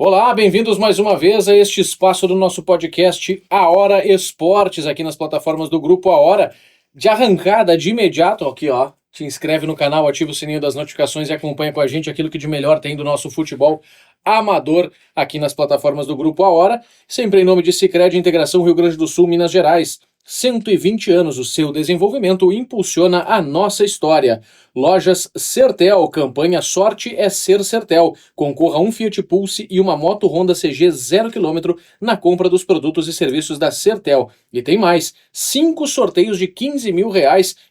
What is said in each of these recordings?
Olá, bem-vindos mais uma vez a este espaço do nosso podcast A Hora Esportes, aqui nas plataformas do Grupo A Hora. De arrancada, de imediato, aqui ó, te inscreve no canal, ativa o sininho das notificações e acompanha com a gente aquilo que de melhor tem do nosso futebol amador aqui nas plataformas do Grupo A Hora. Sempre em nome de Sicredi Integração Rio Grande do Sul, Minas Gerais. 120 anos, o seu desenvolvimento impulsiona a nossa história. Lojas Sertel, campanha Sorte é Ser Sertel. Concorra a um Fiat Pulse e uma moto Honda CG 0km na compra dos produtos e serviços da Sertel. E tem mais, 5 sorteios de R$ 15 mil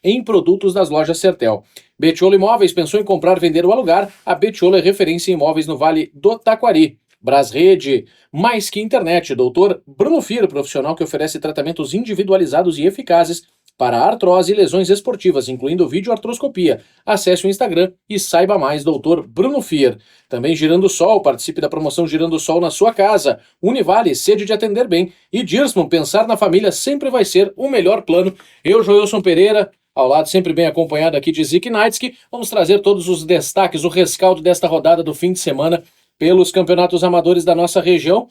em produtos das lojas Sertel. Betiolo Imóveis, pensou em comprar, vender ou alugar? A Betiolo é referência em imóveis no Vale do Taquari. Brasrede, mais que internet, Dr. Bruno Fir, profissional que oferece tratamentos individualizados e eficazes para artrose e lesões esportivas, incluindo videoartroscopia. Acesse o Instagram e saiba mais, Dr. Bruno Fir. Também Girando Sol, participe da promoção Girando Sol na sua casa. Univale, sede de atender bem. E Dirsman, pensar na família sempre vai ser o melhor plano. Eu, Joilson Pereira, ao lado sempre bem acompanhado aqui de Zik Naitsky, vamos trazer todos os destaques, o rescaldo desta rodada do fim de semana pelos campeonatos amadores da nossa região.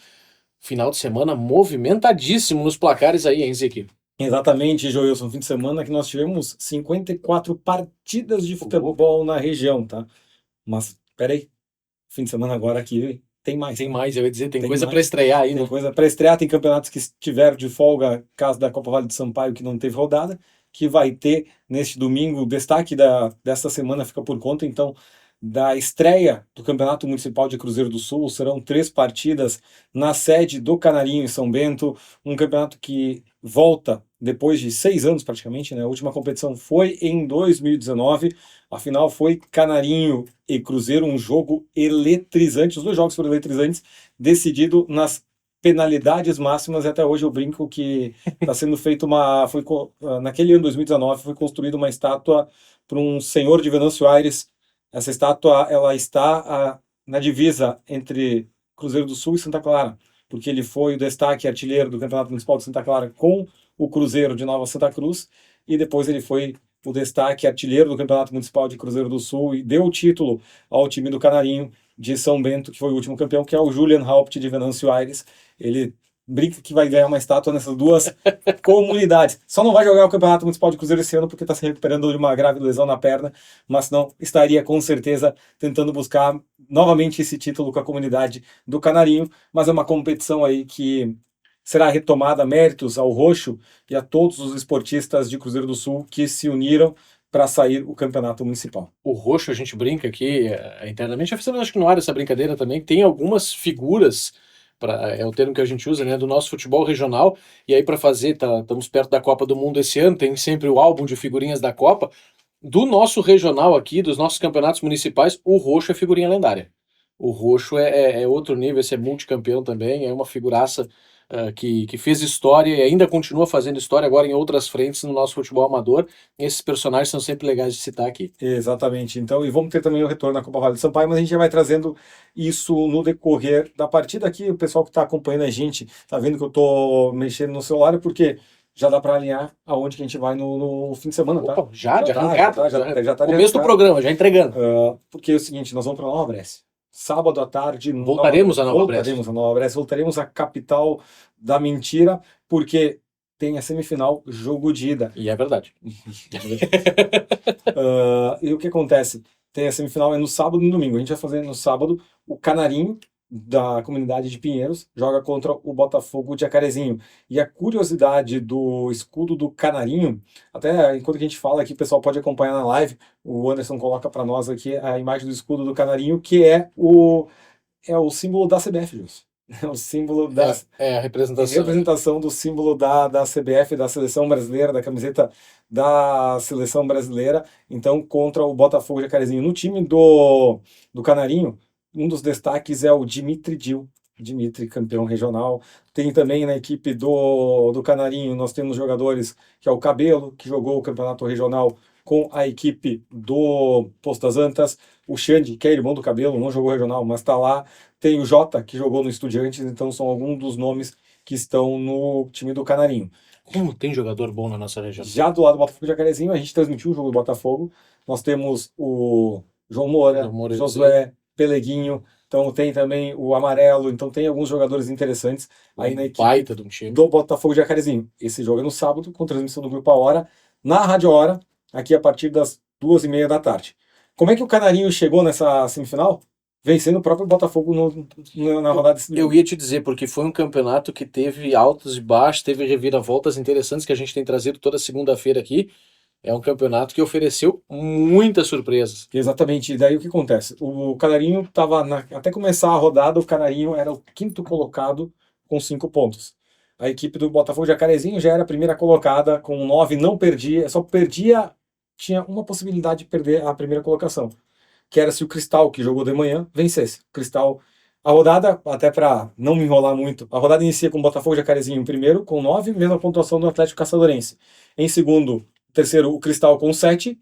Final de semana movimentadíssimo nos placares aí, hein, Zique? Exatamente, Joilson. Fim de semana que nós tivemos 54 partidas de futebol na região, tá? Mas, peraí, fim de semana agora aqui tem mais. Tem mais, eu ia dizer, tem coisa para estrear aí, né? Tem coisa para estrear, tem campeonatos que estiveram de folga, caso da Copa Vale do Sampaio, que não teve rodada, que vai ter neste domingo. O destaque desta semana fica por conta, então, da estreia do Campeonato Municipal de Cruzeiro do Sul. Serão 3 partidas na sede do Canarinho, em São Bento, um campeonato que volta depois de 6 anos praticamente, né? A última competição foi em 2019, a final foi Canarinho e Cruzeiro, um jogo eletrizante, os 2 jogos foram eletrizantes, decidido nas penalidades máximas, e até hoje eu brinco que está sendo feito naquele ano 2019 foi construída uma estátua para um senhor de Venâncio Aires. Essa estátua ela está na divisa entre Cruzeiro do Sul e Santa Clara, porque ele foi o destaque artilheiro do Campeonato Municipal de Santa Clara com o Cruzeiro de Nova Santa Cruz, e depois ele foi o destaque artilheiro do Campeonato Municipal de Cruzeiro do Sul e deu o título ao time do Canarinho de São Bento, que foi o último campeão, que é o Julian Haupt de Venâncio Aires. Ele brinca que vai ganhar uma estátua nessas 2 comunidades. Só não vai jogar o Campeonato Municipal de Cruzeiro esse ano porque está se recuperando de uma grave lesão na perna, mas não estaria com certeza tentando buscar novamente esse título com a comunidade do Canarinho. Mas é uma competição aí que será retomada, méritos ao Roxo e a todos os esportistas de Cruzeiro do Sul que se uniram para sair o campeonato municipal. O Roxo, a gente brinca aqui internamente, já fizemos acho que no ar essa brincadeira também, tem algumas figuras, é o termo que a gente usa, né, do nosso futebol regional, e aí para fazer, estamos perto da Copa do Mundo esse ano, tem sempre o álbum de figurinhas da Copa, do nosso regional aqui, dos nossos campeonatos municipais, o Roxo é figurinha lendária. O Roxo é outro nível, esse é multicampeão também, é uma figuraça que fez história e ainda continua fazendo história agora em outras frentes no nosso futebol amador. Esses personagens são sempre legais de citar aqui. Exatamente. Então, e vamos ter também o retorno na Copa Vale do Sampaio, mas a gente já vai trazendo isso no decorrer da partida aqui. O pessoal que está acompanhando a gente está vendo que eu estou mexendo no celular, porque já dá para alinhar aonde que a gente vai no fim de semana, tá? Opa, de arrancada. Já tá de Começo do arrancada. programa, já entregando. Porque é o seguinte, nós vamos para Nova Bresse. Sábado à tarde. Voltaremos a Nova Bresse. Voltaremos a Nova Bresse. Voltaremos à capital da mentira, porque tem a semifinal, jogo de ida. E é verdade. E o que acontece? Tem a semifinal no sábado e no domingo. A gente vai fazer no sábado o Canarinho, da comunidade de Pinheiros, joga contra o Botafogo de Jacarezinho. E a curiosidade do escudo do Canarinho, até enquanto a gente fala aqui, o pessoal pode acompanhar na live, o Anderson coloca para nós aqui a imagem do escudo do Canarinho, que é o símbolo da CBF, Jus. É o símbolo da a representação do símbolo da CBF, da Seleção Brasileira, da camiseta da Seleção Brasileira, então contra o Botafogo de Jacarezinho. No time do Canarinho, um dos destaques é o Dimitri Dil. Dimitri, campeão regional. Tem também na equipe do Canarinho, nós temos jogadores que é o Cabelo, que jogou o campeonato regional com a equipe do Poço das Antas. O Xande, que é irmão do Cabelo, não jogou regional, mas está lá. Tem o Jota, que jogou no Estudiantes, então são alguns dos nomes que estão no time do Canarinho. Como tem jogador bom na nossa região? Já do lado do Botafogo de Jacarezinho, a gente transmitiu o jogo do Botafogo. Nós temos o João Moura, Josué, Peleguinho, então tem também o Amarelo, então tem alguns jogadores interessantes aí na equipe Baita de um time. do Botafogo de Jacarezinho. Esse jogo é no sábado, com transmissão do Grupo A Hora, na Rádio Hora, aqui a partir das 2h30 da tarde. Como é que o Canarinho chegou nessa semifinal? Vencendo o próprio Botafogo na rodada desse Eu ia te dizer, porque foi um campeonato que teve altos e baixos, teve reviravoltas interessantes que a gente tem trazido toda segunda-feira aqui. É um campeonato que ofereceu muitas surpresas. Exatamente, e daí o que acontece? O Canarinho estava, até começar a rodada, o Canarinho era o quinto colocado com 5 pontos. A equipe do Botafogo de Jacarezinho já era a primeira colocada com 9, não perdia, só perdia, tinha uma possibilidade de perder a primeira colocação, que era se o Cristal, que jogou de manhã, vencesse. O Cristal, a rodada, até para não me enrolar muito, a rodada inicia com o Botafogo de Jacarezinho em primeiro, com 9, mesma pontuação do Atlético Caçadorense. Em segundo, terceiro, o Cristal com 7,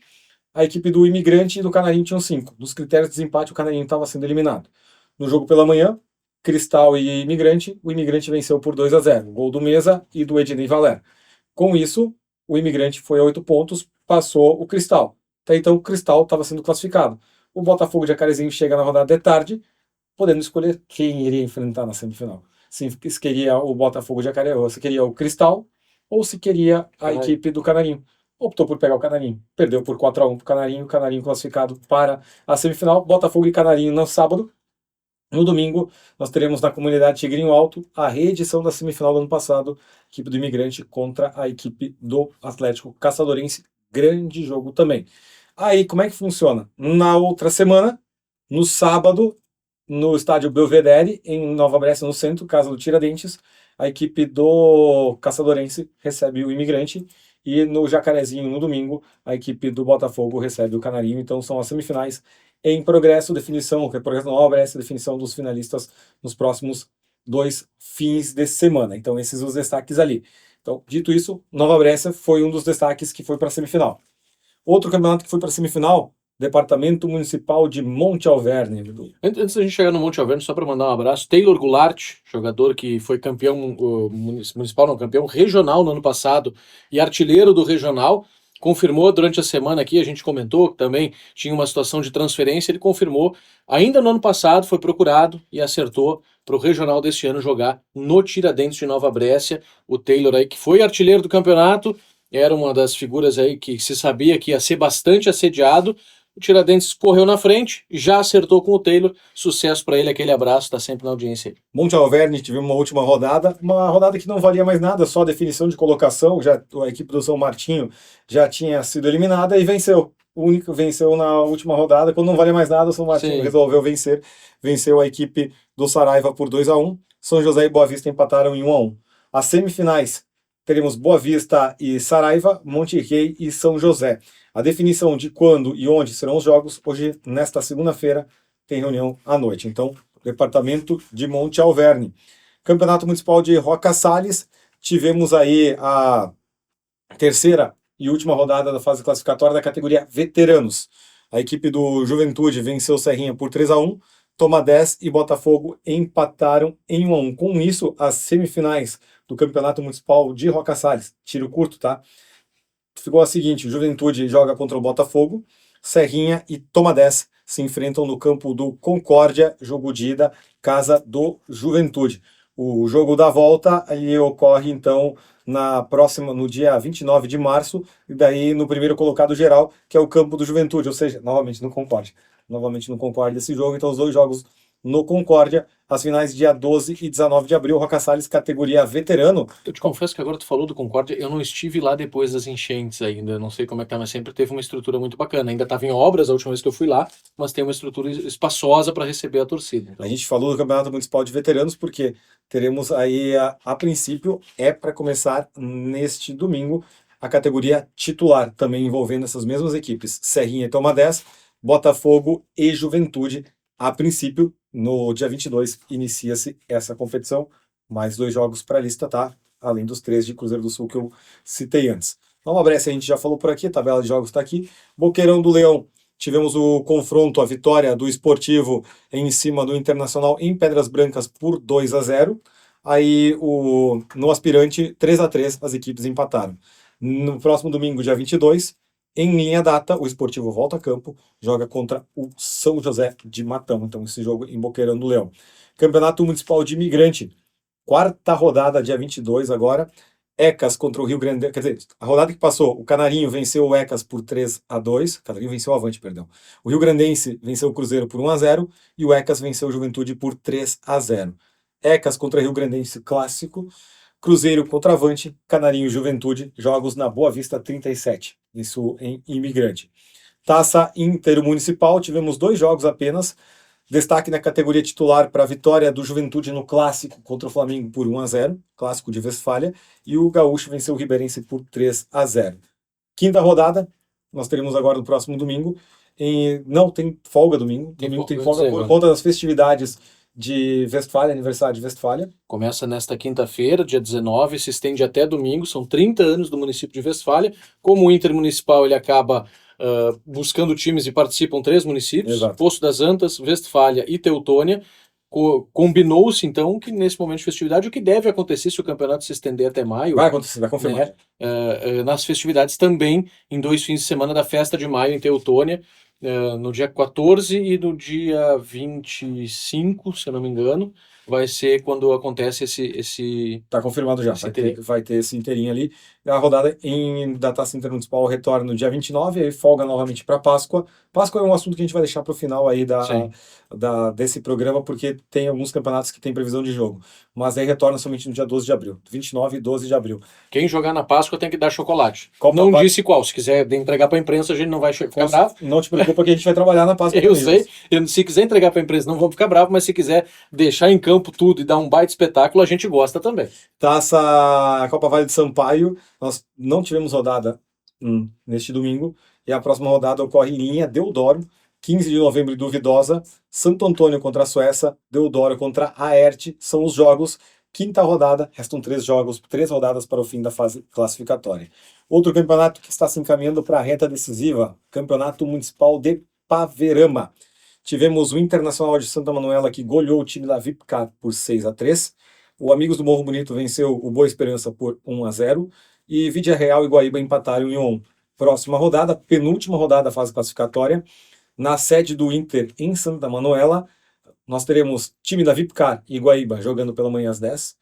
a equipe do Imigrante e do Canarinho tinham 5. Dos critérios de desempate, o Canarinho estava sendo eliminado. No jogo pela manhã, Cristal e Imigrante, o Imigrante venceu por 2-0. Gol do Mesa e do Ednei Valer. Com isso, o Imigrante foi a 8 pontos, passou o Cristal. Até então, o Cristal estava sendo classificado. O Botafogo de Jacarezinho chega na rodada de tarde, podendo escolher quem iria enfrentar na semifinal. Se queria o Botafogo de Jacarezinho, se queria o Cristal, ou se queria a equipe do Canarinho. Optou por pegar o Canarinho. Perdeu por 4-1 para o Canarinho classificado para a semifinal. Botafogo e Canarinho no sábado. No domingo, nós teremos na comunidade Tigrinho Alto a reedição da semifinal do ano passado, equipe do Imigrante contra a equipe do Atlético Caçadorense. Grande jogo também. Aí, como é que funciona? Na outra semana, no sábado, no estádio Belvedere, em Nova Brécia, no centro, casa do Tiradentes, a equipe do Caçadorense recebe o Imigrante. E no Jacarezinho, no domingo, a equipe do Botafogo recebe o Canarinho. Então são as semifinais em progresso, progresso Nova Brécia, definição dos finalistas nos próximos 2 fins de semana. Então esses os destaques ali. Então, dito isso, Nova Brécia foi um dos destaques que foi para a semifinal. Outro campeonato que foi para a semifinal, Departamento Municipal de Monte Alverne. Antes da gente chegar no Monte Alverne, só para mandar um abraço, Taylor Goulart, jogador que foi campeão municipal, não, campeão regional no ano passado e artilheiro do regional, confirmou durante a semana aqui, a gente comentou que também tinha uma situação de transferência, ele confirmou, ainda no ano passado foi procurado e acertou para o regional deste ano jogar no Tiradentes de Nova Brécia. O Taylor aí, que foi artilheiro do campeonato, era uma das figuras aí que se sabia que ia ser bastante assediado. O Tiradentes correu na frente, já acertou com o Taylor. Sucesso para ele, aquele abraço, está sempre na audiência. Monte Alverne, tivemos uma última rodada, uma rodada que não valia mais nada, só definição de colocação. Já a equipe do São Martinho já tinha sido eliminada e venceu. O único venceu na última rodada, quando não valia mais nada, o São Martinho resolveu vencer. Venceu a equipe do Saraiva por 2-1. São José e Boa Vista empataram em 1-1. As semifinais, teremos Boa Vista e Saraiva, Monte Rei e São José. A definição de quando e onde serão os jogos, hoje, nesta segunda-feira, tem reunião à noite. Então, Departamento de Monte Alverne. Campeonato Municipal de Roca Salles, tivemos aí a terceira e última rodada da fase classificatória da categoria Veteranos. A equipe do Juventude venceu Serrinha por 3-1, Toma 10 e Botafogo empataram em 1-1. Com isso, as semifinais do Campeonato Municipal de Roca Salles, tiro curto, tá? Ficou a seguinte: o Juventude joga contra o Botafogo, Serrinha e Toma 10 se enfrentam no campo do Concórdia, jogo de ida, casa do Juventude. O jogo da volta ele ocorre então no dia 29 de março, e daí no primeiro colocado geral, que é o campo do Juventude, ou seja, novamente no Concórdia. Novamente no Concórdia esse jogo, então os dois jogos no Concórdia, as finais dia 12 e 19 de abril, Roca Salles, categoria veterano. Eu te confesso que agora tu falou do Concórdia, eu não estive lá depois das enchentes ainda, não sei como é que tá, mas sempre teve uma estrutura muito bacana. Ainda estava em obras a última vez que eu fui lá, mas tem uma estrutura espaçosa para receber a torcida. A gente falou do Campeonato Municipal de Veteranos porque teremos aí, a princípio, para começar neste domingo, a categoria titular, também envolvendo essas mesmas equipes, Serrinha e Toma 10, Botafogo e Juventude. A princípio, no dia 22, inicia-se essa competição. Mais 2 jogos para a lista, tá? Além dos 3 de Cruzeiro do Sul que eu citei antes. Nova Brécia a gente já falou por aqui, a tabela de jogos está aqui. Boqueirão do Leão, tivemos o confronto, a vitória do Esportivo em cima do Internacional em Pedras Brancas por 2-0. Aí, no aspirante, 3-3, as equipes empataram. No próximo domingo, dia 22, Em linha data, o Esportivo volta a campo, joga contra o São José de Matão. Então, esse jogo em Boqueirão do Leão. Campeonato Municipal de Imigrante, quarta rodada, dia 22 agora. Ecas contra o Rio Grande, quer dizer, a rodada que passou, o Canarinho venceu o Ecas por 3-2, o Canarinho venceu o Avante, perdão. O Rio Grandense venceu o Cruzeiro por 1-0 e o Ecas venceu o Juventude por 3-0. Ecas contra Rio Grandense clássico, Cruzeiro contra Avante, Canarinho e Juventude, jogos na Boa Vista 37, isso em Imigrante. Taça Intermunicipal, tivemos 2 jogos apenas. Destaque na categoria titular para a vitória do Juventude no Clássico contra o Flamengo por 1-0, Clássico de Westfália, e o Gaúcho venceu o Ribeirense por 3-0. Quinta rodada, nós teremos agora no próximo domingo. Não tem folga domingo, domingo tem folga por conta das festividades de Westfália, aniversário de Westfália. Começa nesta quinta-feira, dia 19, se estende até domingo, são 30 anos do município de Westfália. Como o Intermunicipal ele acaba buscando times e participam 3 municípios, Exato. Poço das Antas, Westfália e Teutônia. Combinou-se então que nesse momento de festividade o que deve acontecer se o campeonato se estender até maio, Vai acontecer, vai confirmar. nas festividades também em 2 fins de semana da festa de maio em Teutônia, no dia 14 e no dia 25, se eu não me engano, vai ser quando acontece esse Tá confirmado já, vai ter esse inteirinho ali. A rodada da Taça Intermunicipal retorna no dia 29, aí folga novamente para Páscoa. Páscoa é um assunto que a gente vai deixar para o final aí desse programa, porque tem alguns campeonatos que tem previsão de jogo. Mas aí retorna somente no dia 12 de abril, 29 e 12 de abril. Quem jogar na Páscoa tem que dar chocolate. Qual não papai? disse qual, se quiser entregar para a imprensa a gente não vai ficar bravo. Não te preocupa que a gente vai trabalhar na Páscoa. Eu sei, se quiser entregar para a imprensa não vamos ficar bravo, mas se quiser deixar em campo tudo e dar um baita espetáculo, a gente gosta também. Taça Copa Vale de Sampaio, nós não tivemos rodada neste domingo, e a próxima rodada ocorre em linha Deodoro, 15 de novembro, Duvidosa, Santo Antônio contra a Suécia, Deodoro contra a Aerte, são os jogos. Quinta rodada, restam 3 jogos, 3 rodadas para o fim da fase classificatória. Outro campeonato que está se encaminhando para a reta decisiva, Campeonato Municipal de Paverama. Tivemos o Internacional de Santa Manuela, que goleou o time da Vipcar por 6-3. O Amigos do Morro Bonito venceu o Boa Esperança por 1-0. E Vídea Real e Guaíba empataram em 1-1. Próxima rodada, penúltima rodada da fase classificatória. Na sede do Inter, em Santa Manuela, nós teremos time da Vipcar e Guaíba jogando pela manhã às 10.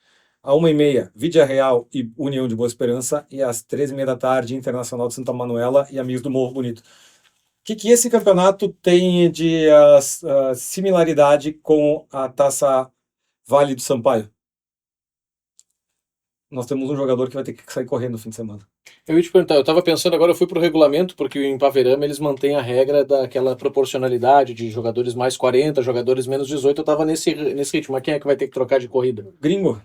À 1h30, Vídea Real e União de Boa Esperança. E às 13h30 da tarde, Internacional de Santa Manuela e Amigos do Morro Bonito. O que esse campeonato tem de similaridade com a Taça Vale do Sampaio? Nós temos um jogador que vai ter que sair correndo no fim de semana. Eu ia te perguntar, eu estava pensando agora, eu fui para o regulamento, porque em Paverama eles mantêm a regra daquela proporcionalidade de jogadores mais 40, jogadores menos 18, eu estava nesse ritmo, mas quem é que vai ter que trocar de corrida? Gringo.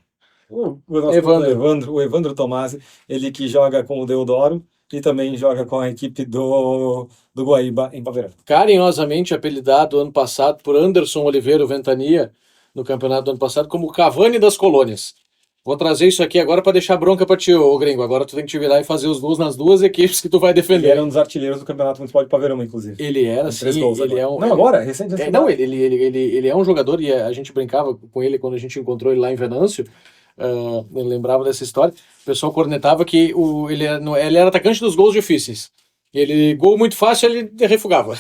O Evandro Tomasi, ele que joga com o Deodoro e também joga com a equipe do Guaíba em Paverama. Carinhosamente apelidado ano passado por Anderson Oliveira Ventania, no campeonato do ano passado, como o Cavani das Colônias. Vou trazer isso aqui agora para deixar bronca para ti, ô gringo. Agora tu tem que te virar e fazer os gols nas 2 equipes que tu vai defender. Ele era um dos artilheiros do Campeonato Municipal de Paverama, inclusive. Ele era, sim. Ele é um... Não, agora, recente. Ele é um jogador, e a gente brincava com ele quando a gente encontrou ele lá em Venâncio. Eu lembrava dessa história. O pessoal cornetava que ele era atacante dos gols difíceis. Ele, gol muito fácil, ele refugava.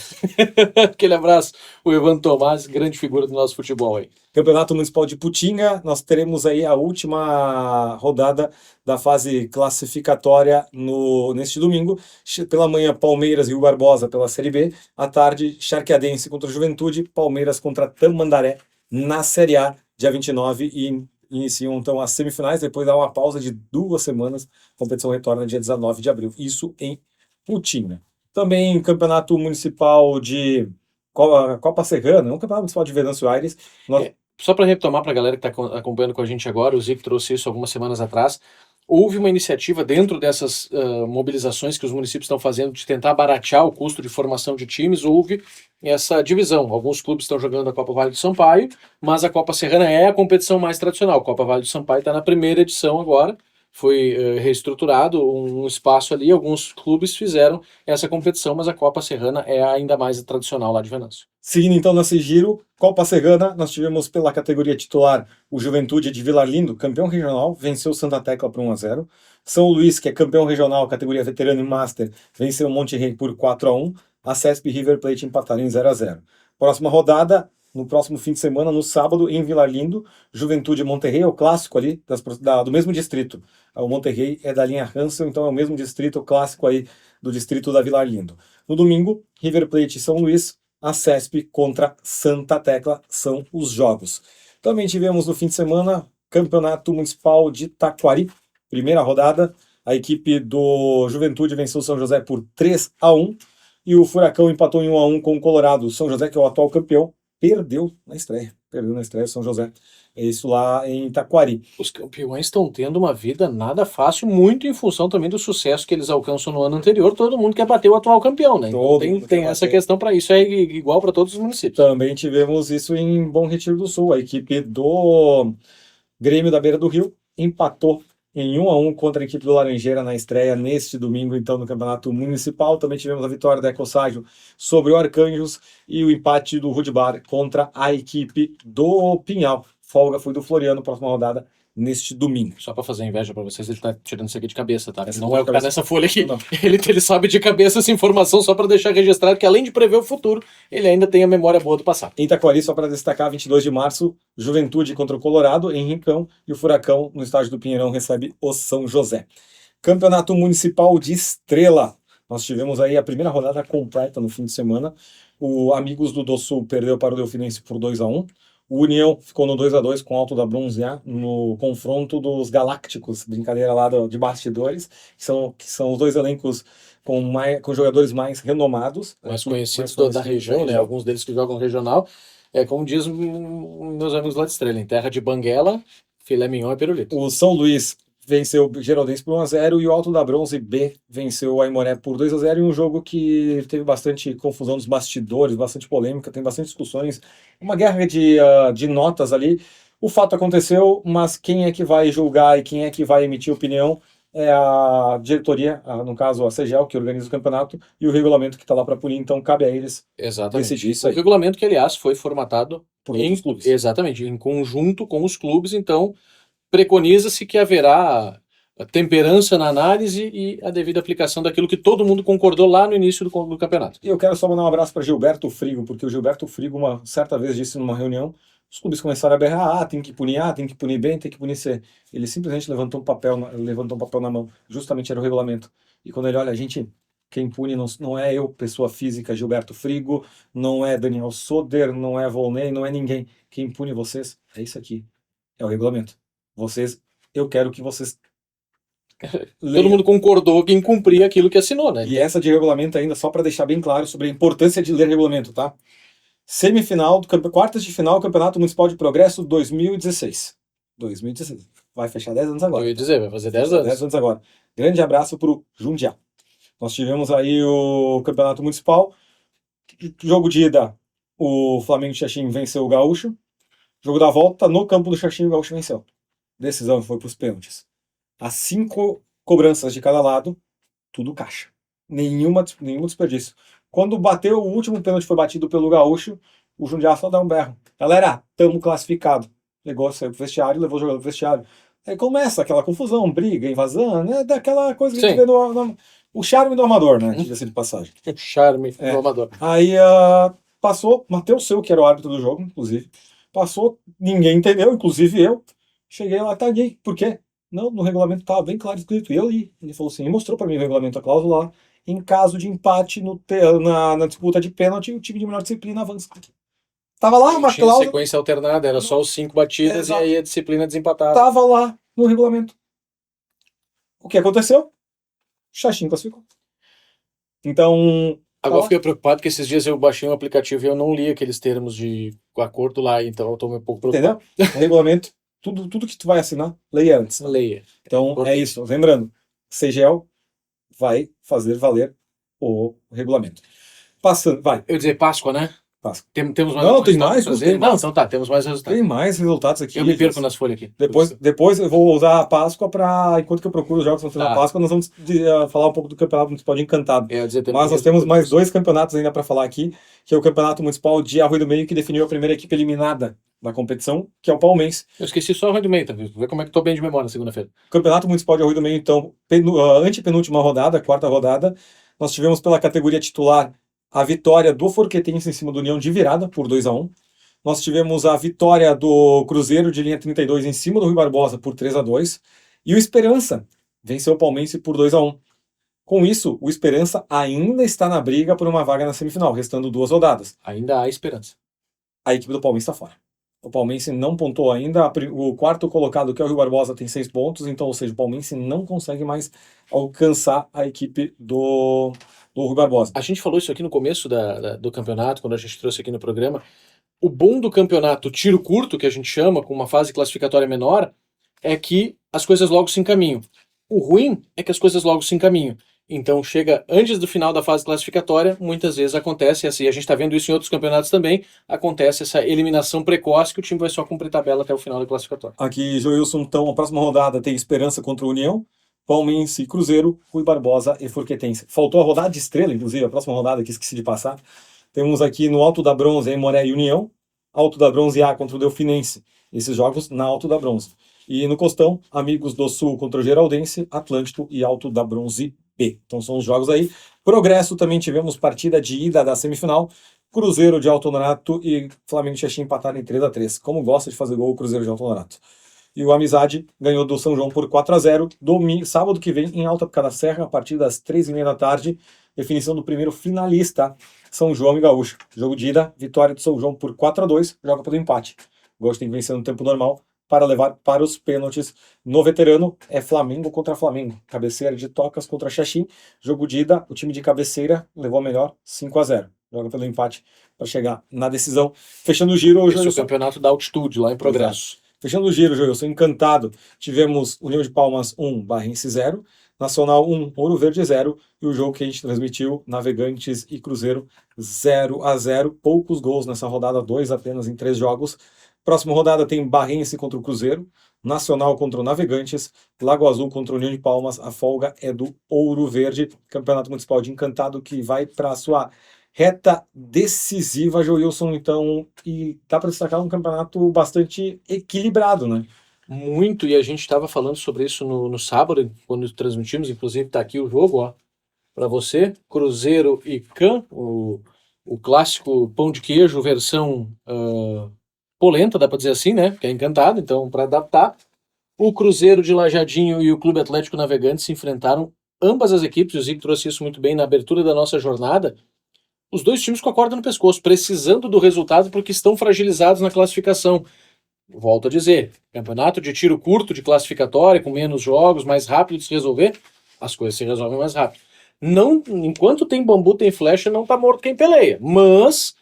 Aquele abraço, o Evandro Tomás, grande figura do nosso futebol aí. Campeonato Municipal de Putinga, nós teremos aí a última rodada da fase classificatória neste domingo. Pela manhã, Palmeiras e Rio Barbosa pela Série B. À tarde, Charqueadense contra Juventude, Palmeiras contra Tamandaré na Série A, dia 29, e iniciam então as semifinais, depois dá uma pausa de 2 semanas, a competição retorna dia 19 de abril, isso em Putinga. Também Campeonato Municipal de Copa Serrana, um Campeonato Municipal de Venâncio Aires. Só para retomar para a galera que está acompanhando com a gente agora, o Zico trouxe isso algumas semanas atrás, houve uma iniciativa dentro dessas mobilizações que os municípios estão fazendo de tentar baratear o custo de formação de times, houve essa divisão. Alguns clubes estão jogando a Copa Vale do Sampaio, mas a Copa Serrana é a competição mais tradicional. A Copa Vale do Sampaio está na primeira edição agora, foi reestruturado um espaço ali, alguns clubes fizeram essa competição, mas a Copa Serrana é ainda mais tradicional lá de Venâncio. Seguindo então nesse giro, Copa Serrana, nós tivemos pela categoria titular o Juventude de Vilar Lindo, campeão regional, venceu Santa Tecla por 1-0. São Luís, que é campeão regional, categoria veterano e master, venceu Monterrey por 4-1. A CESP e River Plate empataram em 0-0. Próxima rodada, no próximo fim de semana, no sábado, em Vilar Lindo, Juventude e Monterrey, é o clássico ali do mesmo distrito. O Monterrey é da linha Hansel, então é o mesmo distrito, o clássico aí do distrito da Vilar Lindo. No domingo, River Plate e São Luís, a CESP contra Santa Tecla são os jogos. Também tivemos no fim de semana Campeonato Municipal de Taquari, primeira rodada. A equipe do Juventude venceu o São José por 3-1 e o Furacão empatou em 1-1 com o Colorado. O São José, que é o atual campeão, perdeu na estreia o São José. É isso lá em Taquari. Os campeões estão tendo uma vida nada fácil, muito em função também do sucesso que eles alcançam no ano anterior. Todo mundo quer bater o atual campeão, né? Então tem essa questão para isso, é igual para todos os municípios. Também tivemos isso em Bom Retiro do Sul. A equipe do Grêmio da Beira do Rio empatou em 1-1 contra a equipe do Laranjeira na estreia neste domingo, então, no Campeonato Municipal. Também tivemos a vitória da Ecoságio sobre o Arcanjos e o empate do Rudebar contra a equipe do Pinhal. Folga foi do Floriano, próxima rodada, neste domingo. Só para fazer inveja para vocês, ele tá tirando isso aqui de cabeça, tá? Essa Não é o que tá nessa folha aqui. Não. Ele sabe de cabeça essa informação só para deixar registrado que, além de prever o futuro, ele ainda tem a memória boa do passado. Em Taquari, só para destacar, 22 de março, Juventude contra o Colorado, em Rincão, e o Furacão, no estádio do Pinheirão, recebe o São José. Campeonato Municipal de Estrela. Nós tivemos aí a primeira rodada completa no fim de semana. O Amigos do Sul perdeu para o Delfinense por 2-1. O União ficou no 2-2 com o Alto da Bronzear no confronto dos Galácticos, brincadeira lá de bastidores, que são os dois elencos com jogadores mais renomados. Mais conhecidos da região, né? Alguns deles que jogam regional. Como diz meus amigos lá de Estrela, em terra de banguela, filé mignon e pirulito. O São Luís venceu o Geraldense por 1-0 e o Alto da Bronze B venceu o Aimoré por 2-0 em um jogo que teve bastante confusão nos bastidores, bastante polêmica, tem bastante discussões, uma guerra de notas ali. O fato aconteceu, mas quem é que vai julgar e quem é que vai emitir opinião é a diretoria, no caso a CGEL, que organiza o campeonato, e o regulamento que está lá para punir, então cabe a eles decidir isso aí. O regulamento que, aliás, foi formatado por outros clubes. Exatamente, em conjunto com os clubes, então preconiza-se que haverá a temperança na análise e a devida aplicação daquilo que todo mundo concordou lá no início do campeonato. E eu quero só mandar um abraço para Gilberto Frigo, porque o Gilberto Frigo, uma certa vez, disse numa reunião, os clubes começaram a berrar, tem que punir A, tem que punir B, tem que punir C. Ele simplesmente levantou um papel na mão, justamente era o regulamento. E quando ele olha, quem pune não é eu, pessoa física, Gilberto Frigo, não é Daniel Soder, não é Volney, não é ninguém. Quem pune vocês é isso aqui, é o regulamento. Eu quero que vocês Todo mundo concordou em cumprir aquilo que assinou, né? E essa de regulamento ainda, só para deixar bem claro sobre a importância de ler regulamento, tá? Semifinal, quartas de final, Campeonato Municipal de Progresso 2016. 2016. Vai fechar 10 anos agora. Eu ia dizer, vai fazer 10 anos. 10 anos agora. Grande abraço pro Jundiá. Nós tivemos aí o Campeonato Municipal. Jogo de ida, o Flamengo de Xaxim venceu o Gaúcho. Jogo da volta, no campo do Xaxim, o Gaúcho venceu. Decisão foi para os pênaltis. As 5 cobranças de cada lado, tudo caixa. Nenhum desperdício. Quando bateu, o último pênalti foi batido pelo Gaúcho, o Jundiá só dá um berro. Galera, tamo classificado. Saiu pro vestiário, levou o jogador pro vestiário. Aí começa aquela confusão, briga, invasão, né? Daquela coisa que a gente vê o charme do amador, né? Diga-se de passagem. O charme do amador. Aí passou, Matheus Seu, que era o árbitro do jogo, inclusive. Passou, ninguém entendeu, inclusive eu. Cheguei lá, taguei. Por quê? Não, no regulamento estava bem claro escrito. E eu li. Ele falou assim, mostrou para mim o regulamento, a cláusula lá. Em caso de empate na disputa de pênalti, o time de menor disciplina avança. Tava lá uma cláusula. Sequência alternada, era só os 5 batidas. Exato. E aí a disciplina desempatada. Tava lá no regulamento. O que aconteceu? Xaxim classificou. Então... Agora fiquei preocupado que esses dias eu baixei um aplicativo e eu não li aqueles termos de acordo lá, então eu tô um pouco preocupado. Entendeu? Regulamento, tudo que tu vai assinar, leia antes. Leia. Então é isso. Lembrando, CGEL vai fazer valer o regulamento. Passando, vai. Eu ia dizer Páscoa, né? Passa. Temos mais Não, algum tem resultado mais, pra trazer? tem Não, mais. então tá, temos mais resultados. Tem mais resultados aqui. Eu me perco nas folhas aqui. Depois eu vou usar a Páscoa para, enquanto que eu procuro os jogos que vão ter na Tá. Páscoa, nós vamos falar um pouco do Campeonato Municipal de Encantado. Eu ia dizer, Mas nós temos mais 2 campeonatos ainda para falar aqui, que é o Campeonato Municipal de Arroio do Meio, que definiu a primeira equipe eliminada da competição, que é o Palmeirense. Eu esqueci só o Arroio do Meio, tá? Vê como é que tô bem de memória na segunda-feira. Campeonato Municipal de Arroio do Meio, então, antepenúltima rodada, quarta rodada, nós tivemos pela categoria titular a vitória do Forquetense em cima do União de virada, por 2-1. Nós tivemos a vitória do Cruzeiro de linha 32 em cima do Rui Barbosa por 3-2. E o Esperança venceu o Palmeirense por 2-1. Com isso, o Esperança ainda está na briga por uma vaga na semifinal, restando 2 rodadas. Ainda há esperança. A equipe do Palmeirense está fora. O Palmeirense não pontuou ainda. O quarto colocado, que é o Rui Barbosa, tem 6 pontos. Então, ou seja, o Palmeirense não consegue mais alcançar a equipe do Rui Barbosa. A gente falou isso aqui no começo do campeonato, quando a gente trouxe aqui no programa. O bom do campeonato tiro curto, que a gente chama, com uma fase classificatória menor, é que as coisas logo se encaminham. O ruim é que as coisas logo se encaminham. Então chega antes do final da fase classificatória, muitas vezes acontece, assim, a gente está vendo isso em outros campeonatos também, acontece essa eliminação precoce que o time vai só cumprir tabela até o final da classificatória. Aqui, Joilson, então, a próxima rodada tem Esperança contra o União, Palmeirense e Cruzeiro, Rui Barbosa e Forquetense. Faltou a rodada de estrela, inclusive, a próxima rodada que esqueci de passar. Temos aqui no Alto da Bronze, Aimoré e União, Alto da Bronze A contra o Delfinense. Esses jogos na Alto da Bronze. E no Costão, Amigos do Sul contra o Geraldense, Atlântico e Alto da Bronze B. Então são os jogos aí. Progresso, também tivemos partida de ida da semifinal. Cruzeiro de Alto Honorato e Flamengo de Xaxim empataram em 3-3. Como gosta de fazer gol o Cruzeiro de Alto Honorato. E o Amizade ganhou do São João por 4-0. Sábado que vem, em Alta Pica da Serra, a partir das 3h30 da tarde, definição do primeiro finalista, São João e Gaúcho. Jogo de ida, vitória do São João por 4-2, joga pelo empate. O Gaúcho tem que vencer no tempo normal para levar para os pênaltis. No veterano, é Flamengo contra Flamengo. Cabeceira de Tocas contra Xaxim. Jogo de ida, o time de cabeceira levou a melhor 5-0. Joga pelo empate para chegar na decisão. Fechando o giro... Esse é o campeonato da altitude, lá em Progresso. Exato. Fechando o giro, Joilson, Encantado, tivemos União de Palmas 1, Barrense 0, Nacional 1, Ouro Verde 0, e o jogo que a gente transmitiu, Navegantes e Cruzeiro 0-0, poucos gols nessa rodada, 2 apenas em 3 jogos. Próxima rodada tem Barrense contra o Cruzeiro, Nacional contra o Navegantes, Lago Azul contra o União de Palmas, a folga é do Ouro Verde, Campeonato Municipal de Encantado, que vai para a sua reta decisiva, Joilson, então, e dá para destacar um campeonato bastante equilibrado, né? Muito, e a gente estava falando sobre isso no sábado, quando transmitimos, inclusive está aqui o jogo, ó, para você, Cruzeiro e Can, o clássico pão de queijo, versão polenta, dá para dizer assim, né, que é Encantado, então, para adaptar. O Cruzeiro de Lajadinho e o Clube Atlético Navegantes se enfrentaram, ambas as equipes, o Zico trouxe isso muito bem na abertura da nossa jornada, os dois times com a corda no pescoço, precisando do resultado porque estão fragilizados na classificação. Volto a dizer, campeonato de tiro curto, de classificatória, com menos jogos, mais rápido de se resolver, as coisas se resolvem mais rápido. Não, enquanto tem bambu, tem flecha, não tá morto quem peleia. Mas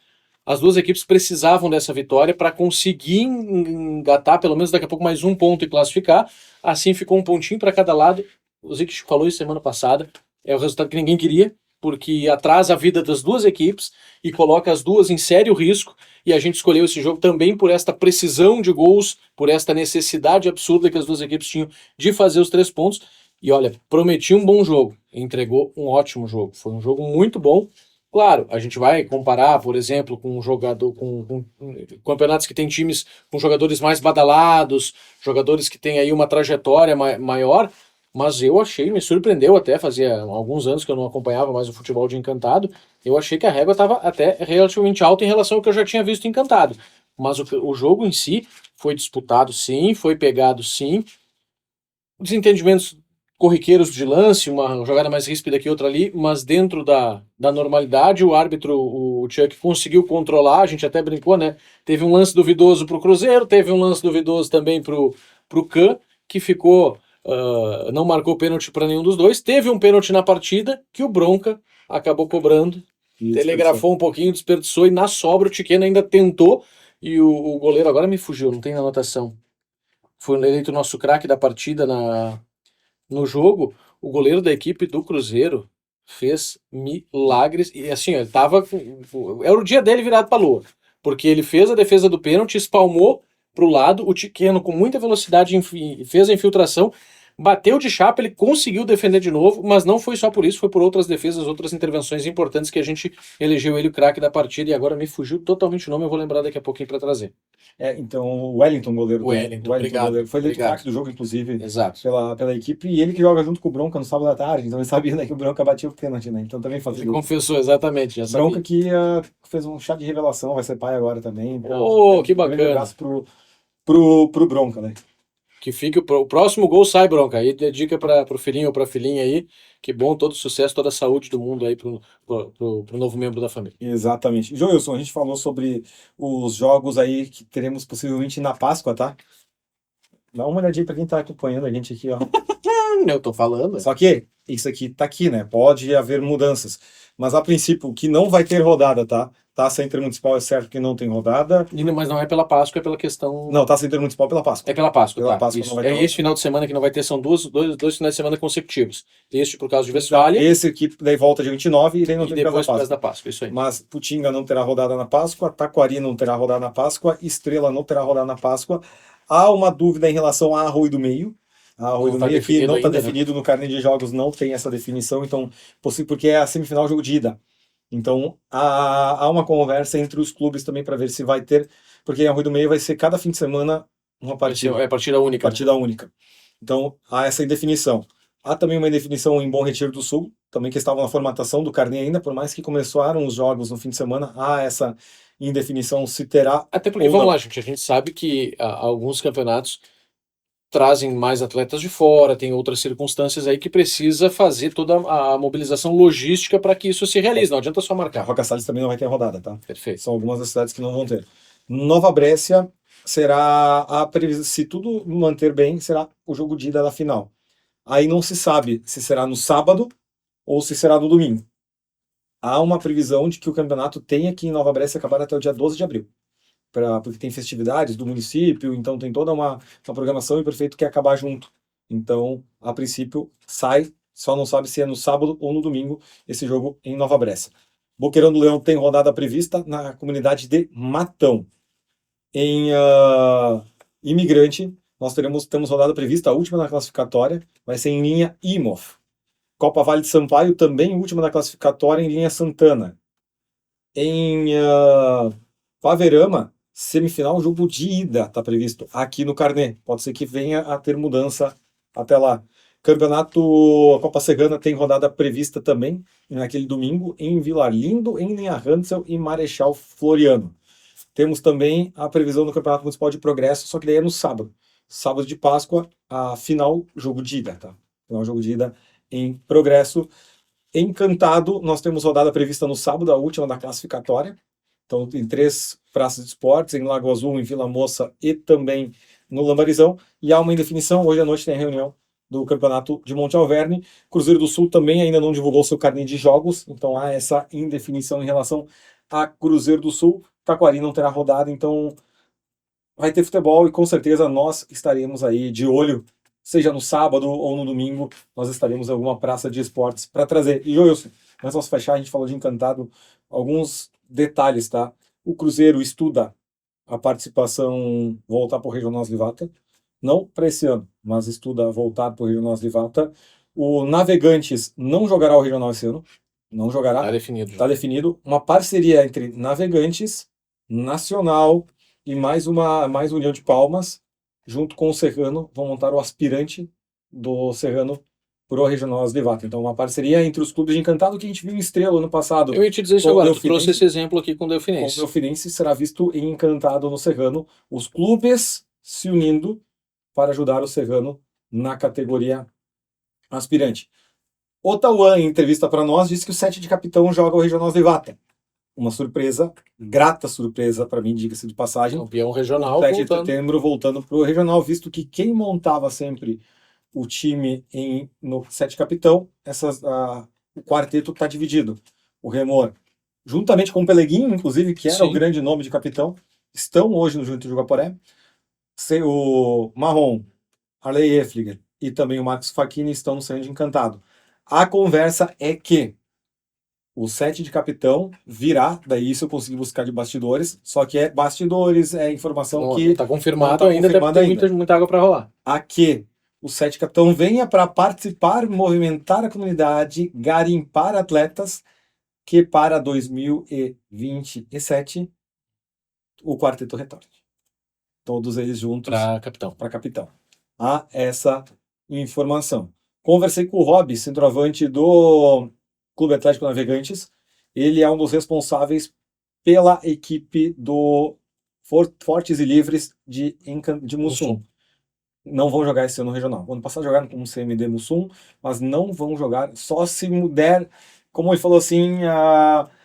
as duas equipes precisavam dessa vitória para conseguir engatar pelo menos daqui a pouco mais um ponto e classificar. Assim ficou um pontinho para cada lado. O Zico falou isso semana passada, é o resultado que ninguém queria, porque atrasa a vida das duas equipes e coloca as duas em sério risco, e a gente escolheu esse jogo também por esta precisão de gols, por esta necessidade absurda que as duas equipes tinham de fazer os 3 pontos, e olha, prometia um bom jogo, entregou um ótimo jogo, foi um jogo muito bom. Claro, a gente vai comparar, por exemplo, com um jogador, com campeonatos que tem times com jogadores mais badalados, jogadores que têm aí uma trajetória maior, mas eu achei, me surpreendeu até, fazia alguns anos que eu não acompanhava mais o futebol de Encantado, eu achei que a régua estava até relativamente alta em relação ao que eu já tinha visto em Encantado. Mas o jogo em si foi disputado sim, foi pegado sim, desentendimentos corriqueiros de lance, uma jogada mais ríspida que outra ali, mas dentro da normalidade, o árbitro, o Chuck, conseguiu controlar, a gente até brincou, né? Teve um lance duvidoso pro Cruzeiro, teve um lance duvidoso também pro Can, que ficou... não marcou pênalti para nenhum dos dois. Teve um pênalti na partida que o Bronca acabou cobrando, telegrafou um pouquinho, desperdiçou, e na sobra o Tiquena ainda tentou, e o goleiro agora me fugiu, não tem na anotação. Foi eleito o nosso craque da partida no jogo. O goleiro da equipe do Cruzeiro fez milagres. E assim, ele tava. Era o dia dele virado pra lua. Porque ele fez a defesa do pênalti, espalmou pro lado, o Tiqueno com muita velocidade fez a infiltração, bateu de chapa, ele conseguiu defender de novo, mas não foi só por isso, foi por outras defesas, outras intervenções importantes que a gente elegeu ele o craque da partida e agora me fugiu totalmente o nome, eu vou lembrar daqui a pouquinho pra trazer. Então o Wellington, goleiro. O Wellington, obrigado, goleiro, foi eleito obrigado. craque do jogo, inclusive, Exato. pela equipe, e ele que joga junto com o Bronca no sábado à tarde, então ele sabia, né, que o Bronca batia o pênalti, né? Então também Ele facilitou. confessou exatamente, já sabia. Bronca que fez um chá de revelação, vai ser pai agora também. Então, Oh, que um grande bacana. abraço pro Bronca, né? Que fique o próximo gol sai bronca. Aí dedica para pro filhinho ou pra filhinha aí. Que bom, todo sucesso, toda a saúde do mundo aí pro novo membro da família. Exatamente. Joilson, a gente falou sobre os jogos aí que teremos possivelmente na Páscoa, tá? Dá uma olhadinha pra quem tá acompanhando a gente aqui, ó. Eu tô falando. Só que isso aqui tá aqui, né? Pode haver mudanças. Mas a princípio, que não vai ter rodada, tá? Taça Intermunicipal é certo que não tem rodada. Mas não é pela Páscoa, é pela questão. Não, Taça Intermunicipal pela Páscoa. É pela Páscoa, Pela tá. Páscoa Isso. não vai ter É rodada. esse final de semana que não vai ter, são dois finais de semana consecutivos. Este por causa de Westfália Esse aqui daí volta dia 29 e daí não e tem por causa depois da por Páscoa. causa da Páscoa, isso aí. Mas Putinga não terá rodada na Páscoa, Taquari não terá rodada na Páscoa, Estrela não terá rodada na Páscoa. Há uma dúvida em relação a Arroio do Meio. A Arroio Não do tá Meio aqui definido não está ainda, né? definido no carnê de jogos, não tem essa definição, então porque é a semifinal jogo de ida. Então há uma conversa entre os clubes também para ver se vai ter, porque em Arroio do Meio vai ser cada fim de semana uma partida. É partida única. Partida única. Então há essa indefinição. Há também uma indefinição em Bom Retiro do Sul, também que estava na formatação do carnê ainda, por mais que começaram os jogos no fim de semana, há essa indefinição se terá. Até porque, ou vamos não. lá, gente, a gente sabe que alguns campeonatos trazem mais atletas de fora, tem outras circunstâncias aí que precisa fazer toda a mobilização logística para que isso se realize. Não adianta só A marcar. Roca Salles também não vai ter rodada, tá? Perfeito. São algumas das cidades que não vão ter. Nova Brécia será se tudo manter bem, será o jogo de ida da final. Aí não se sabe se será no sábado ou se será no domingo. Há uma previsão de que o campeonato tenha que em Nova Brécia acabar até o dia 12 de abril. Porque tem festividades do município, então tem toda uma programação e o prefeito quer acabar junto. Então, a princípio, sai, só não sabe se é no sábado ou no domingo esse jogo em Nova Brécia. Boqueirão do Leão tem rodada prevista na comunidade de Matão. Em Imigrante, nós temos rodada prevista, a última na classificatória, vai ser em linha Imov. Copa Vale de Sampaio, também última na classificatória, em linha Santana. Em Paverama, semifinal, jogo de ida está previsto aqui no carnê. Pode ser que venha a ter mudança até lá. Campeonato Copa Serrana tem rodada prevista também naquele domingo em Vilar Lindo, em Linha Hansel e Marechal Floriano. Temos também a previsão do Campeonato Municipal de Progresso, só que daí é no sábado. Sábado de Páscoa, a final, jogo de ida, tá? Final, jogo de ida em Progresso. Encantado, nós temos rodada prevista no sábado, a última da classificatória. Então, tem 3 praças de esportes, em Lago Azul, em Vila Moça e também no Lambarizão. E há uma indefinição, hoje à noite tem a reunião do Campeonato de Monte Alverne. Cruzeiro do Sul também ainda não divulgou seu carnê de jogos, então há essa indefinição em relação a Cruzeiro do Sul. Taquari não terá rodada, então vai ter futebol e com certeza nós estaremos aí de olho, seja no sábado ou no domingo, nós estaremos em alguma praça de esportes para trazer. E Joilson, nós vamos fechar, a gente falou de Encantado, alguns detalhes, tá? O Cruzeiro estuda a participação voltar para o Regional Slivata, não para esse ano, mas estuda voltar para o Regional Slivata. O Navegantes não jogará o Regional esse ano, não jogará. Tá definido. Está definido. Uma parceria entre Navegantes, Nacional e mais União de Palmas, junto com o Serrano, vão montar o aspirante do Serrano pro Regional Slivata. Então, uma parceria entre os clubes de Encantado que a gente viu em Estrela ano passado. Eu ia te dizer isso com o agora, tu Delfinense. trouxe esse exemplo aqui com o Com o Delfinense. Delfinense será visto em Encantado no Serrano, os clubes se unindo para ajudar o Serrano na categoria aspirante. O Tauan, em entrevista para nós, disse que o 7 de capitão joga o Regional Slivata. Uma surpresa, grata surpresa para mim, diga-se de passagem. Campeão regional 7 de voltando. setembro voltando para o regional, visto que quem montava sempre o time no 7 capitão, o quarteto está dividido. O Remor, juntamente com o Peleguinho, inclusive, que era Sim. o grande nome de capitão, estão hoje no Juventude de Guaporé. O Marrom, Arley Effliger e também o Marcos Facchini estão no Serrano de Encantado. A conversa é que o 7 de capitão virá, daí isso eu consegui buscar de bastidores, só que é bastidores, é informação Não, que não tá confirmado não tá ainda, deve confirmado ter ainda. muita água para rolar. Aqui, o 7 capitão venha para participar, movimentar a comunidade, garimpar atletas, que para 2027 o quarteto retorne. Todos eles juntos Para capitão. para capitão. Há essa informação. Conversei com o Rob, centroavante do Clube Atlético Navegantes. Ele é um dos responsáveis pela equipe do Fortes e Livres de Mussum. Não vão jogar esse ano no regional. Ano passado jogaram com o CMD Mussum, mas não vão jogar só se mudar, como ele falou assim,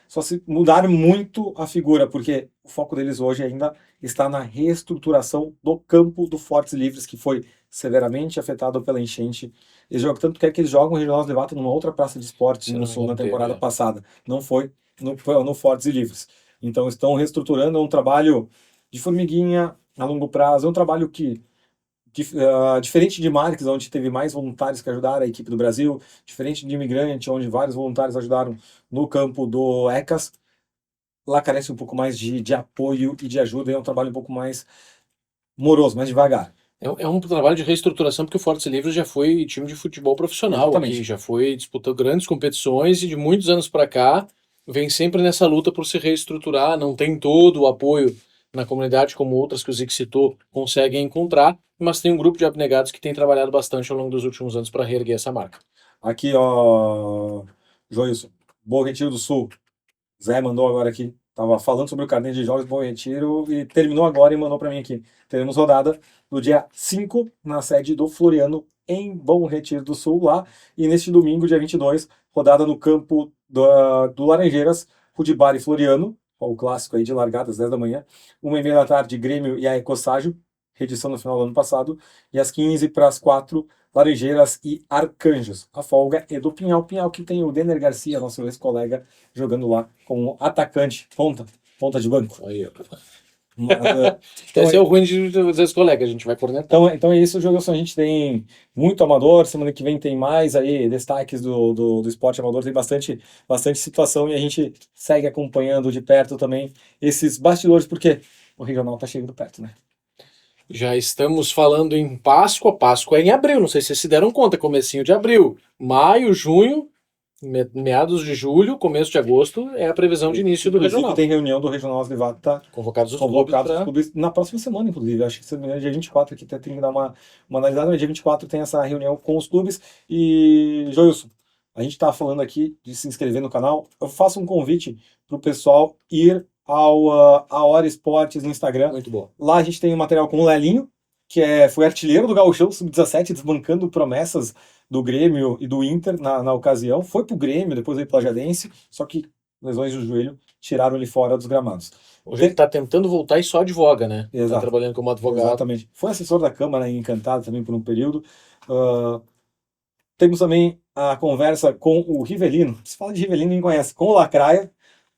só se mudar muito a figura, porque o foco deles hoje ainda está na reestruturação do campo do Fortes Livres, que foi severamente afetado pela enchente. Eles jogam, tanto que eles jogam o Regional de Levata numa outra praça de esportes no Sul na temporada passada. Não foi no Fortes e Livres. Então estão reestruturando, é um trabalho de formiguinha a longo prazo, é um trabalho que diferente de Marques, onde teve mais voluntários que ajudaram a equipe do Brasil, diferente de Imigrante, onde vários voluntários ajudaram no campo do ECAS, lá carece um pouco mais de apoio e de ajuda, é um trabalho um pouco mais moroso, mais devagar. É um trabalho de reestruturação, porque o Fortes Livres já foi time de futebol profissional aqui, já foi disputou grandes competições e de muitos anos para cá vem sempre nessa luta por se reestruturar, não tem todo o apoio na comunidade como outras que o Zic citou conseguem encontrar, mas tem um grupo de abnegados que tem trabalhado bastante ao longo dos últimos anos para reerguer essa marca. Aqui, ó, Joilson, Bom Retiro do Sul. Zé mandou agora aqui. Tava falando sobre o carnê de jogos Bom Retiro e terminou agora e mandou para mim aqui. Teremos rodada no dia 5 na sede do Floriano em Bom Retiro do Sul lá. E neste domingo, dia 22, rodada no campo do Laranjeiras, Rudibar e Floriano, o clássico aí de largadas, 10 da manhã. 1h30 da tarde, Grêmio e a Ecoságio, reedição no final do ano passado. E às 15 para as 4, Laranjeiras e Arcanjos. A folga é do Pinhal. Pinhal que tem o Denner Garcia, nosso ex-colega, jogando lá como atacante, ponta de banco. Aí, Mas, esse é o ruim dos ex-colegas, a gente vai cornetar. Então é isso, Joilson. A gente tem muito amador, semana que vem tem mais aí destaques do esporte amador, tem bastante situação e a gente segue acompanhando de perto também esses bastidores, porque o regional tá chegando perto, né? Já estamos falando em Páscoa, Páscoa é em abril, não sei se vocês se deram conta, comecinho de abril, maio, junho, meados de julho, começo de agosto é a previsão de início do regional. Tem reunião do Regional Levata, tá Convocados os clubes na próxima semana, inclusive. Acho que se não me engano, dia 24 aqui tem que dar uma analisada, mas dia 24 tem essa reunião com os clubes. E, Joilson, a gente tá falando aqui de se inscrever no canal. Eu faço um convite pro pessoal ir ao A Hora Esportes no Instagram. Muito bom. Lá a gente tem um material com o Lelinho, que foi artilheiro do Gauchão Sub-17, desbancando promessas do Grêmio e do Inter na ocasião. Foi pro Grêmio, depois veio pro Lajadense, só que lesões do joelho tiraram ele fora dos gramados. Hoje ele tá tentando voltar e só advoga, né? Exato. Tá trabalhando como advogado. Exatamente. Foi assessor da Câmara em Encantado também por um período. Temos também a conversa com o Rivelino. Se fala de Rivelino, ninguém conhece. Com o Lacraia,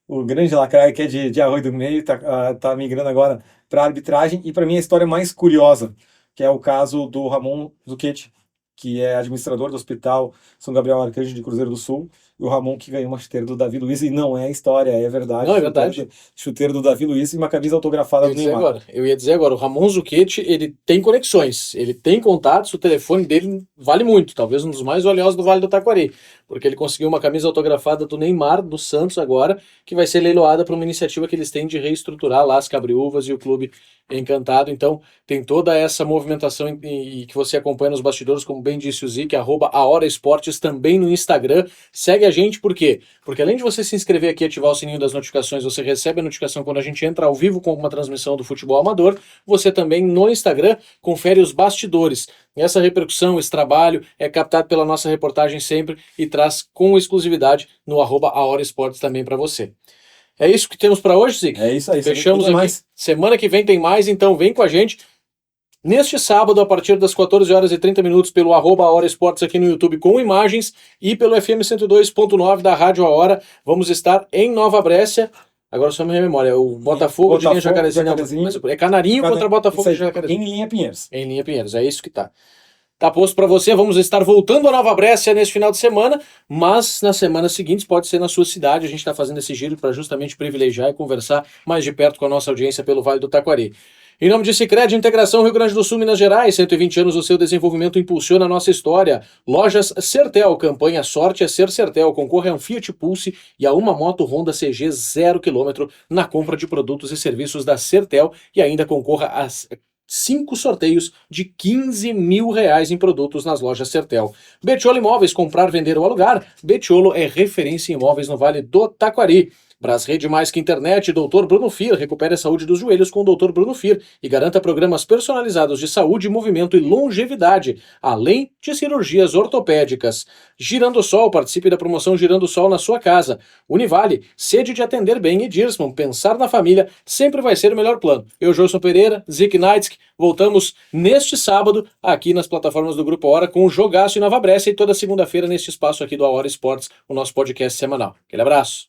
o grande Lacraia, que é de Arroio do Meio, tá migrando agora para arbitragem. E para mim a história mais curiosa, que é o caso do Ramon Zucchetti, que é administrador do Hospital São Gabriel Arcanjo de Cruzeiro do Sul, e o Ramon que ganhou uma chuteira do Davi Luiz, e não é história, é verdade. Não, é verdade. Chuteira do Davi Luiz e uma camisa autografada do Neymar. Eu ia dizer agora, o Ramon Zucchetti, ele tem conexões, ele tem contatos, o telefone dele vale muito, talvez um dos mais valiosos do Vale do Taquari, porque ele conseguiu uma camisa autografada do Neymar, do Santos agora, que vai ser leiloada para uma iniciativa que eles têm de reestruturar lá as Cabriúvas e o Clube Encantado. Então tem toda essa movimentação e que você acompanha nos bastidores, como bem disse o Zic, @ahora_esportes também no Instagram. Segue a gente, por quê? Porque além de você se inscrever aqui e ativar o sininho das notificações, você recebe a notificação quando a gente entra ao vivo com uma transmissão do futebol amador. Você também no Instagram confere os bastidores. Essa repercussão, esse trabalho é captado pela nossa reportagem sempre e traz com exclusividade no @ahora_esportes também para você. É isso que temos para hoje, Zic? É isso aí. Fechamos aqui. Mais. Semana que vem tem mais, então vem com a gente. Neste sábado, a partir das 14h30, pelo @Ahora Esportes aqui no YouTube com imagens e pelo FM 102.9 da Rádio A Hora, vamos estar em Nova Brécia. Agora só me memória, o Botafogo de linha Jacarezinho. É Canarinho contra Botafogo de Jacarezinho. Em linha Pinheiros. Em linha Pinheiros, é isso que tá. Tá posto para você, vamos estar voltando a Nova Brécia neste final de semana, mas nas semanas seguintes pode ser na sua cidade. A gente está fazendo esse giro para justamente privilegiar e conversar mais de perto com a nossa audiência pelo Vale do Taquari. Em nome de Sicredi, Integração Rio Grande do Sul, Minas Gerais, 120 anos o seu desenvolvimento impulsiona a nossa história. Lojas Sertel, campanha Sorte é Ser Sertel, concorre a um Fiat Pulse e a uma moto Honda CG 0 km na compra de produtos e serviços da Sertel e ainda concorra a 5 sorteios de R$15 mil em produtos nas lojas Sertel. Betiolo Imóveis, comprar, vender ou alugar. Betiolo é referência em imóveis no Vale do Taquari. Brasrede Mais que Internet, Dr. Bruno Fir, recupere a saúde dos joelhos com o Dr. Bruno Fir e garanta programas personalizados de saúde, movimento e longevidade, além de cirurgias ortopédicas. Girando Sol, participe da promoção Girando Sol na sua casa. Univale, sede de atender bem e Dirsman, pensar na família sempre vai ser o melhor plano. Eu, Joelson Pereira, Zik Naitsky, voltamos neste sábado aqui nas plataformas do Grupo Hora com o Jogaço em Nova Brécia e toda segunda-feira neste espaço aqui do A Hora Esportes, o nosso podcast semanal. Aquele abraço.